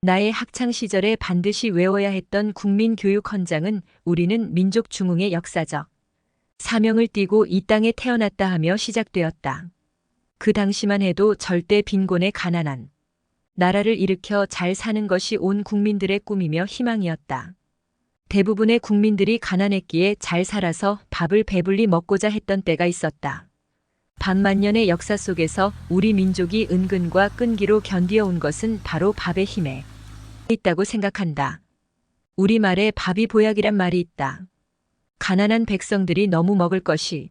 나의 학창 시절에 반드시 외워야 했던 국민교육 헌장은 우리는 민족 중흥의 역사적 사명을 띠고 이 땅에 태어났다 하며 시작되었다. 그 당시만 해도 절대 빈곤에 가난한 나라를 일으켜 잘 사는 것이 온 국민들의 꿈이며 희망이었다. 대부분의 국민들이 가난했기에 잘 살아서 밥을 배불리 먹고자 했던 때가 있었다. 반만년의 역사 속에서 우리 민족이 은근과 끈기로 견디어온 것은 바로 밥의 힘에 있다고 생각한다. 우리말에 밥이 보약이란 말이 있다. 가난한 백성들이 너무 먹을 것이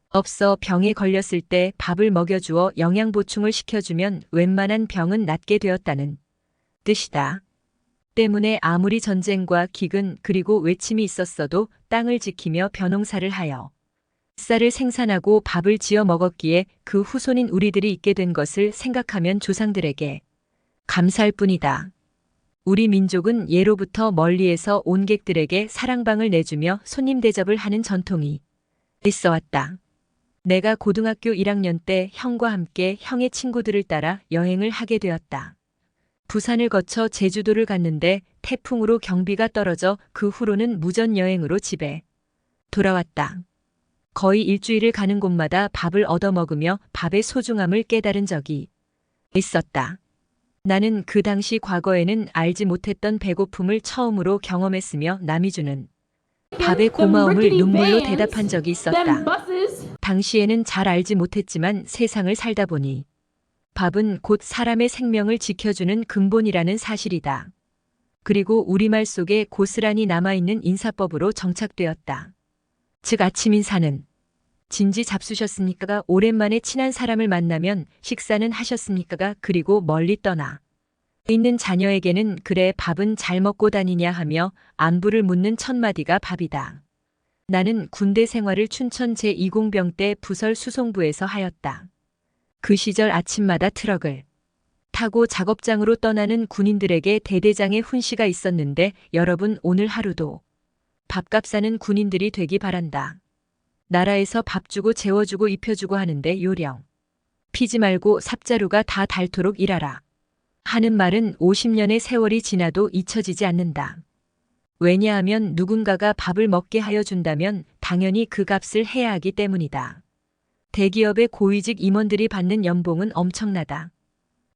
없어 병에 걸렸을 때 밥을 먹여주어 영양 보충을 시켜주면 웬만한 병은 낫게 되었다는 뜻이다. 때문에 아무리 전쟁과 기근 그리고 외침이 있었어도 땅을 지키며 벼농사를 하여 쌀을 생산하고 밥을 지어 먹었기에 그 후손인 우리들이 있게 된 것을 생각하면 조상들에게 감사할 뿐이다. 우리 민족은 예로부터 멀리에서 온객들에게 사랑방을 내주며 손님 대접을 하는 전통이 있어 왔다. 내가 고등학교 1학년 때 형과 함께 형의 친구들을 따라 여행을 하게 되었다. 부산을 거쳐 제주도를 갔는데 태풍으로 경비가 떨어져 그 후로는 무전 여행으로 집에 돌아왔다. 거의 일주일을 가는 곳마다 밥을 얻어먹으며 밥의 소중함을 깨달은 적이 있었다. 나는 그 당시 과거에는 알지 못했던 배고픔을 처음으로 경험했으며 남이 주는 밥의 고마움을 눈물로 대답한 적이 있었다. 당시에는 잘 알지 못했지만 세상을 살다 보니 밥은 곧 사람의 생명을 지켜주는 근본이라는 사실이다. 그리고 우리말 속에 고스란히 남아있는 인사법으로 정착되었다. 즉 아침 인사는 진지 잡수셨습니까가 오랜만에 친한 사람을 만나면 식사는 하셨습니까가 그리고 멀리 떠나 있는 자녀에게는 그래 밥은 잘 먹고 다니냐 하며 안부를 묻는 첫마디가 밥이다. 나는 군대 생활을 춘천 제2공병 때 부설 수송부에서 하였다. 그 시절 아침마다 트럭을 타고 작업장으로 떠나는 군인들에게 대대장의 훈시가 있었는데 여러분 오늘 하루도 밥값 사는 군인들이 되기 바란다. 나라에서 밥 주고 재워주고 입혀주고 하는데 요령 피지 말고 삽자루가 다 닳도록 일하라 하는 말은 50년의 세월이 지나도 잊혀지지 않는다. 왜냐하면 누군가가 밥을 먹게 하여 준다면 당연히 그 값을 해야 하기 때문이다. 대기업의 고위직 임원들이 받는 연봉은 엄청나다.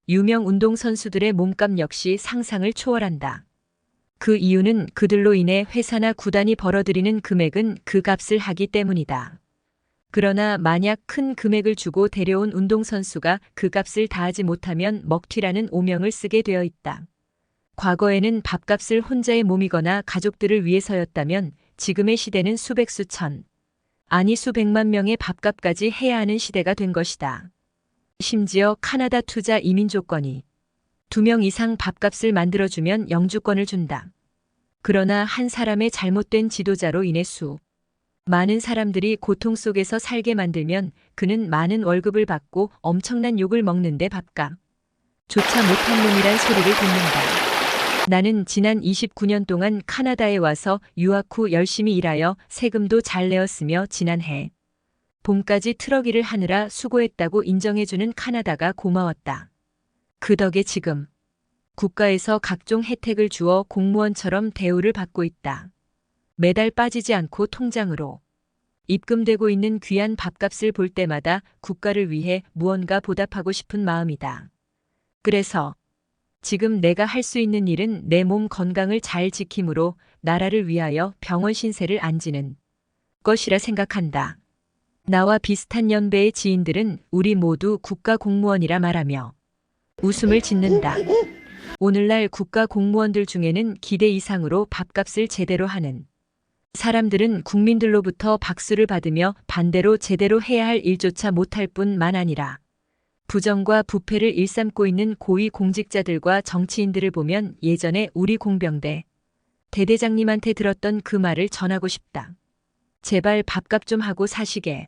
유명 운동선수들의 몸값 역시 상상을 초월한다. 그 이유는 그들로 인해 회사나 구단이 벌어들이는 금액은 그 값을 하기 때문이다. 그러나 만약 큰 금액을 주고 데려온 운동선수가 그 값을 다하지 못하면 먹튀라는 오명을 쓰게 되어 있다. 과거에는 밥값을 혼자의 몸이거나 가족들을 위해서였다면 지금의 시대는 수백 수천, 아니 수백만 명의 밥값까지 해야 하는 시대가 된 것이다. 심지어 카나다 투자 이민 조건이 2명 이상 밥값을 만들어주면 영주권을 준다. 그러나 한 사람의 잘못된 지도자로 인해 많은 사람들이 고통 속에서 살게 만들면 그는 많은 월급을 받고 엄청난 욕을 먹는데 밥값 조차 못한 놈이란 소리를 듣는다. 나는 지난 29년 동안 카나다에 와서 유학 후 열심히 일하여 세금도 잘 내었으며 지난해 봄까지 트럭 일을 하느라 수고했다고 인정해주는 카나다가 고마웠다. 그 덕에 지금 국가에서 각종 혜택을 주어 공무원처럼 대우를 받고 있다. 매달 빠지지 않고 통장으로 입금되고 있는 귀한 밥값을 볼 때마다 국가를 위해 무언가 보답하고 싶은 마음이다. 그래서 지금 내가 할 수 있는 일은 내 몸 건강을 잘 지킴으로 나라를 위하여 병원 신세를 안 지는 것이라 생각한다. 나와 비슷한 연배의 지인들은 우리 모두 국가 공무원이라 말하며 웃음을 짓는다. 오늘날 국가 공무원들 중에는 기대 이상으로 밥값을 제대로 하는 사람들은 국민들로부터 박수를 받으며 반대로 제대로 해야 할 일조차 못할 뿐만 아니라 부정과 부패를 일삼고 있는 고위 공직자들과 정치인들을 보면 예전에 우리 공병대 대대장님한테 들었던 그 말을 전하고 싶다. 제발 밥값 좀 하고 사시게.